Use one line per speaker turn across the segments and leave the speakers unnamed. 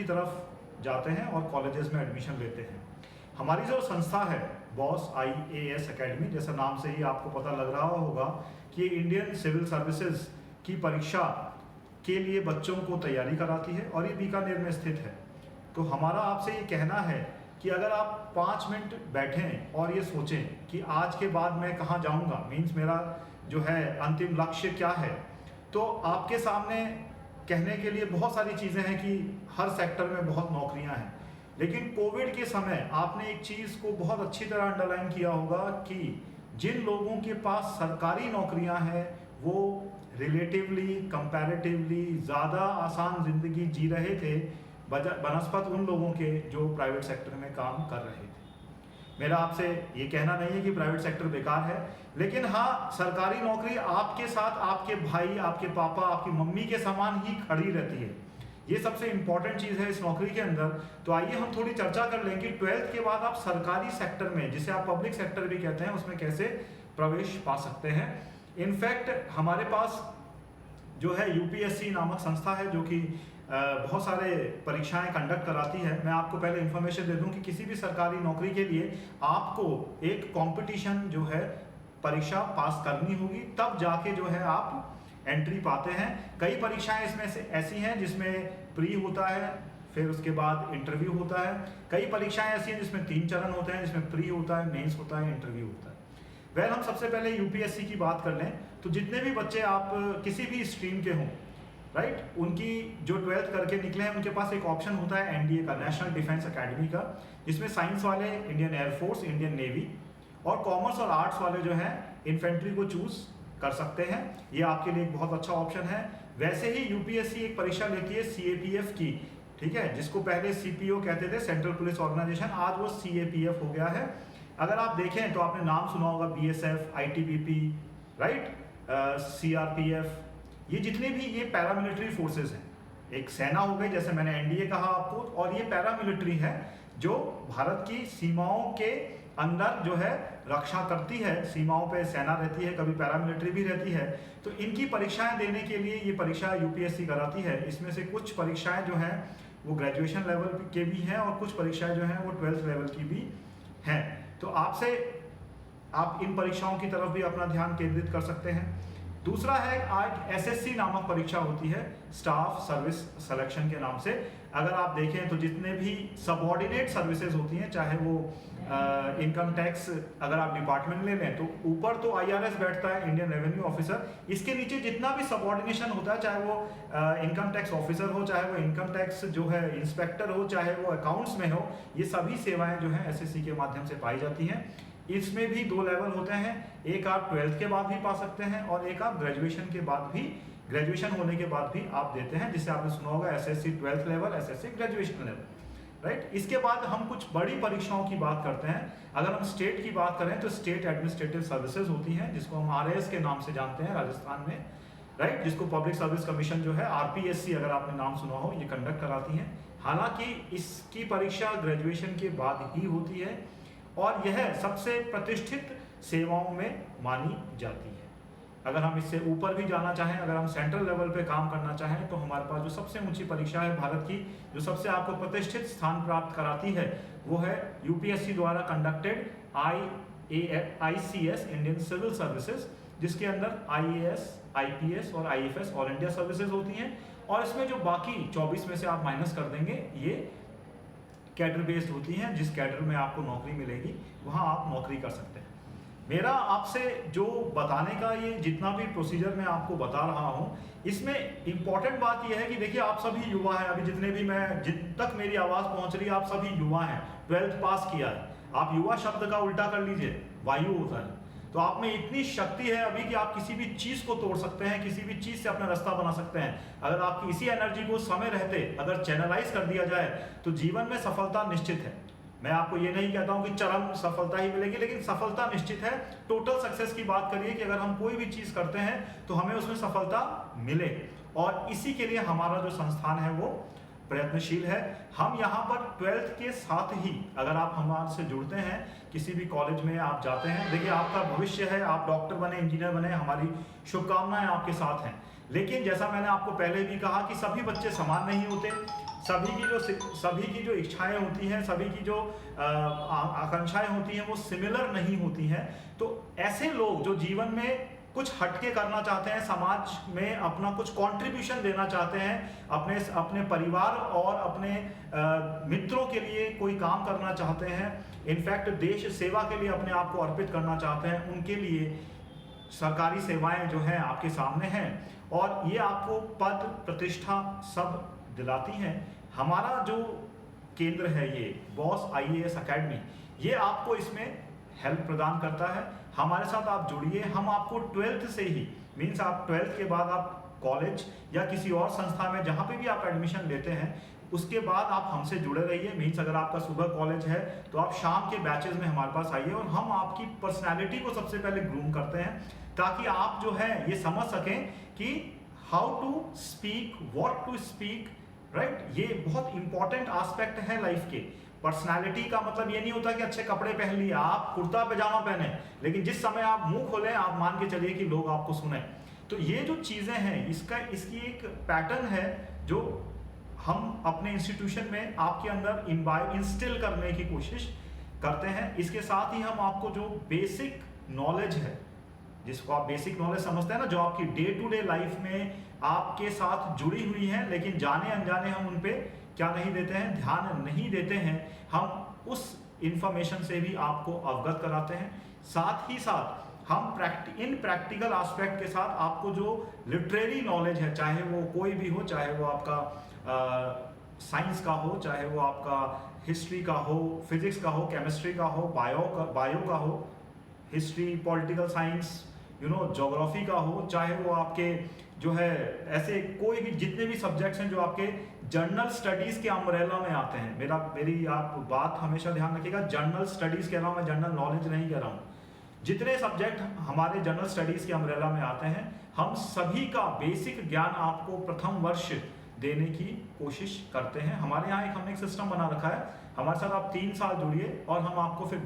की तरफ जाते हैं और कॉलेजेस में एडमिशन लेते हैं। हमारी जो संस्था है बॉस IAS एकेडमी, जैसा नाम से ही आपको पता लग रहा होगा कि ये इंडियन सिविल सर्विसेज की परीक्षा के लिए बच्चों को तैयारी कराती है और ये बीकानेर में स्थित है। तो हमारा आपसे ये कहना है कि अगर आप 5 मिनट बैठें और ये सोचें कि आज के बाद मैं कहाँ जाऊँगा, मीन्स मेरा जो है अंतिम लक्ष्य क्या है, तो आपके सामने कहने के लिए बहुत सारी चीज़ें हैं कि हर सेक्टर में बहुत नौकरियां हैं। लेकिन कोविड के समय आपने एक चीज़ को बहुत अच्छी तरह अंडरलाइन किया होगा कि जिन लोगों के पास सरकारी नौकरियां हैं वो रिलेटिवली कंपैरेटिवली ज़्यादा आसान ज़िंदगी जी रहे थे बनस्पत उन लोगों के जो प्राइवेट सेक्टर में काम कर रहे थे। मेरा आपसे ये कहना नहीं है कि प्राइवेट सेक्टर बेकार है, लेकिन हाँ, सरकारी नौकरी आपके साथ आपके भाई, आपके पापा, आपकी मम्मी के समान ही खड़ी रहती है। ये सबसे इंपॉर्टेंट चीज़ है इस नौकरी के अंदर। तो आइए हम थोड़ी चर्चा कर लें कि 12th के बाद आप सरकारी सेक्टर में, जिसे आप पब्लिक सेक्टर भी कहते हैं, उसमें कैसे प्रवेश पा सकते हैं। इनफैक्ट हमारे पास जो है UPSC नामक संस्था है जो कि बहुत सारे परीक्षाएं कंडक्ट कराती है। मैं आपको पहले इन्फॉर्मेशन दे दूं कि किसी भी सरकारी नौकरी के लिए आपको एक कंपटीशन जो है परीक्षा पास करनी होगी, तब जाके जो है आप एंट्री पाते हैं। कई परीक्षाएं इसमें से ऐसी हैं जिसमें प्री होता है, फिर उसके बाद इंटरव्यू होता है। कई परीक्षाएं ऐसी हैं जिसमें 3 चरण होते हैं, जिसमें प्री होता है, मेंस होता है, इंटरव्यू होता है। हम सबसे पहले UPSC की बात कर लें तो जितने भी बच्चे आप किसी भी स्ट्रीम के हों, राइट, उनकी जो 12th करके निकले हैं उनके पास एक ऑप्शन होता है NDA का, नेशनल डिफेंस एकेडमी का, जिसमें साइंस वाले इंडियन एयरफोर्स, इंडियन नेवी, और कॉमर्स और आर्ट्स वाले जो हैं इन्फेंट्री को चूज कर सकते हैं। ये आपके लिए एक बहुत अच्छा ऑप्शन है। वैसे ही UPSC एक परीक्षा लेती है CAPF की, ठीक है, जिसको पहले CPO कहते थे, सेंट्रल पुलिस ऑर्गेनाइजेशन, आज वो CAPF हो गया है। अगर आप देखें तो आपने नाम सुना होगा BSF, ITBP, राइट, CRPF, ये जितने भी ये पैरामिलिट्री फोर्सेस हैं। एक सेना हो गई, जैसे मैंने NDA कहा आपको, और ये पैरामिलिट्री है जो भारत की सीमाओं के अंदर जो है रक्षा करती है। सीमाओं पे सेना रहती है, कभी पैरामिलिट्री भी रहती है। तो इनकी परीक्षाएं देने के लिए ये परीक्षा UPSC कराती है। इसमें से कुछ परीक्षाएं जो हैं वो ग्रेजुएशन लेवल के भी हैं और कुछ परीक्षाएं जो हैं वो 12th लेवल की भी हैं। तो आप इन परीक्षाओं की तरफ भी अपना ध्यान केंद्रित कर सकते हैं। दूसरा है, आज SSC नामक परीक्षा होती है, स्टाफ सर्विस सिलेक्शन के नाम से। अगर आप देखें तो जितने भी सबऑर्डिनेट सर्विसेज होती हैं, चाहे वो इनकम टैक्स, अगर आप डिपार्टमेंट ले लें तो ऊपर तो IRS बैठता है, इंडियन रेवेन्यू ऑफिसर। इसके नीचे जितना भी सबऑर्डिनेशन होता है, चाहे वो इनकम टैक्स ऑफिसर हो, चाहे वो इनकम टैक्स जो है इंस्पेक्टर हो, चाहे वो अकाउंट्स में हो, ये सभी सेवाएं जो हैं SSC के माध्यम से पाई जाती हैं। इसमें भी 2 लेवल होते हैं, एक आप 12th के बाद भी पा सकते हैं और एक आप ग्रेजुएशन के बाद भी, ग्रेजुएशन होने के बाद भी आप देते हैं, जिसे आपने सुना होगा SSC 12th level, SSC graduation level, right. इसके बाद हम कुछ बड़ी परीक्षाओं की बात करते हैं। अगर हम स्टेट की बात करें तो स्टेट एडमिनिस्ट्रेटिव सर्विसेज होती हैं, जिसको हम RAS के नाम से जानते हैं राजस्थान में, राइट, जिसको पब्लिक सर्विस कमीशन जो है RPSC, अगर आपने नाम सुना हो, ये कंडक्ट कराती हैं। हालांकि इसकी परीक्षा ग्रेजुएशन के बाद ही होती है और यह सबसे प्रतिष्ठित सेवाओं में मानी जाती है। अगर हम इससे ऊपर भी जाना चाहें, अगर हम सेंट्रल लेवल पे काम करना चाहें, तो हमारे पास जो सबसे ऊंची परीक्षा है भारत की, जो सबसे आपको प्रतिष्ठित स्थान प्राप्त कराती है, वो है UPSC द्वारा conducted ICS, Indian civil services, जिसके अंदर IAS, IPS और IFS, ऑल इंडिया सर्विसेज होती हैं। और इसमें जो बाकी 24 में से आप माइनस कर देंगे, ये कैडर बेस्ड होती हैं। जिस कैडर में आपको नौकरी मिलेगी वहाँ आप नौकरी कर सकते हैं। मेरा आपसे जो बताने का ये जितना भी प्रोसीजर मैं आपको बता रहा हूँ, इसमें इंपॉर्टेंट बात यह है कि देखिए, आप सभी युवा हैं। अभी जितने भी जिन तक मेरी आवाज़ पहुँच रही है, आप सभी युवा हैं, 12th पास किया है। आप युवा शब्द का उल्टा कर लीजिए, वायु होता है। तो आप में इतनी शक्ति है अभी कि आप किसी भी चीज़ को तोड़ सकते हैं, किसी भी चीज़ से अपना रास्ता बना सकते हैं। अगर आपकी इसी एनर्जी को समय रहते अगर चैनलाइज कर दिया जाए तो जीवन में सफलता निश्चित है। मैं आपको ये नहीं कहता हूँ कि चरम सफलता ही मिलेगी, लेकिन सफलता निश्चित है। टोटल सक्सेस की बात करिए कि अगर हम कोई भी चीज़ करते हैं तो हमें उसमें सफलता मिले, और इसी के लिए हमारा जो संस्थान है वो प्रयत्नशील है। हम यहाँ पर 12th के साथ ही, अगर आप हमारे से जुड़ते हैं, किसी भी कॉलेज में आप जाते हैं, देखिए आपका भविष्य है, आप डॉक्टर बने, इंजीनियर बने, हमारी शुभकामनाएं आपके साथ हैं। लेकिन जैसा मैंने आपको पहले भी कहा कि सभी बच्चे समान नहीं होते, सभी की जो इच्छाएं होती हैं, सभी की जो आकांक्षाएं होती हैं वो सिमिलर नहीं होती हैं। तो ऐसे लोग जो जीवन में कुछ हटके करना चाहते हैं, समाज में अपना कुछ कंट्रीब्यूशन देना चाहते हैं, अपने परिवार और अपने मित्रों के लिए कोई काम करना चाहते हैं, इनफैक्ट देश सेवा के लिए अपने आप को अर्पित करना चाहते हैं, उनके लिए सरकारी सेवाएं जो हैं आपके सामने हैं और ये आपको पद प्रतिष्ठा सब दिलाती हैं। हमारा जो केंद्र है ये बॉस IAS अकेडमी, ये आपको इसमें हेल्प प्रदान करता है। हमारे साथ आप जुड़िए। हम आपको 12th से ही मीन्स आप 12th के बाद आप कॉलेज या किसी और संस्था में जहाँ पे भी आप एडमिशन लेते हैं उसके बाद आप हमसे जुड़े रहिए। मीन्स अगर आपका सुबह कॉलेज है तो आप शाम के बैचेस में हमारे पास आइए और हम आपकी पर्सनैलिटी को सबसे पहले ग्रूम करते हैं ताकि आप जो है ये समझ सकें कि how to speak, what to speak, right. ये बहुत इंपॉर्टेंट एस्पेक्ट है लाइफ के। पर्सनालिटी का मतलब ये नहीं होता कि अच्छे कपड़े पहन लिए, आप कुर्ता पैजामा पहने, लेकिन जिस समय आप मुंह खोलें आप मान के चलिए कि लोग आपको सुने। तो ये जो चीज़ें हैं इसकी एक पैटर्न है जो हम अपने इंस्टीट्यूशन में आपके अंदर इंस्टिल करने की कोशिश करते हैं। इसके साथ ही हम आपको जो बेसिक नॉलेज है, जिसको आप बेसिक नॉलेज समझते हैं ना, जो आपकी डे टू डे लाइफ में आपके साथ जुड़ी हुई है लेकिन जाने अनजाने हम उन पे क्या नहीं देते हैं, ध्यान नहीं देते हैं, हम उस इंफॉर्मेशन से भी आपको अवगत कराते हैं। साथ ही साथ हम इन प्रैक्टिकल एस्पेक्ट के साथ आपको जो लिटरेरी नॉलेज है, चाहे वो कोई भी हो, चाहे वो आपका साइंस का हो, चाहे वो आपका हिस्ट्री का हो, फिजिक्स का हो, केमिस्ट्री का हो, बायो का हो, हिस्ट्री, पॉलिटिकल साइंस, ज्योग्राफी का हो, चाहे वो आपके जो है ऐसे कोई भी जितने भी सब्जेक्ट्स हैं जो आपके जर्नल स्टडीज के अम्ब्रेला में आते हैं। मेरी आप बात हमेशा ध्यान रखिएगा, जर्नल स्टडीज कह रहा हूँ मैं, जनरल नॉलेज नहीं कह रहा हूँ। जितने सब्जेक्ट हमारे जर्नल स्टडीज के अम्ब्रेला में आते हैं, हम सभी का बेसिक ज्ञान आपको प्रथम वर्ष देने की कोशिश करते हैं। हमारे यहाँ हमने एक सिस्टम बना रखा है, हमारे साथ आप 3 साल जुड़िए और हम आपको फिर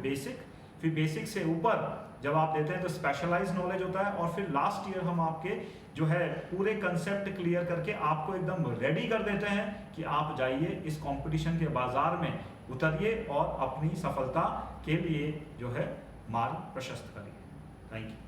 बेसिक से ऊपर जब आप देते हैं तो स्पेशलाइज नॉलेज होता है और फिर लास्ट ईयर हम आपके जो है पूरे कंसेप्ट क्लियर करके आपको एकदम रेडी कर देते हैं कि आप जाइए इस कंपटीशन के बाजार में उतरिए और अपनी सफलता के लिए जो है मार्ग प्रशस्त करिए। Thank you.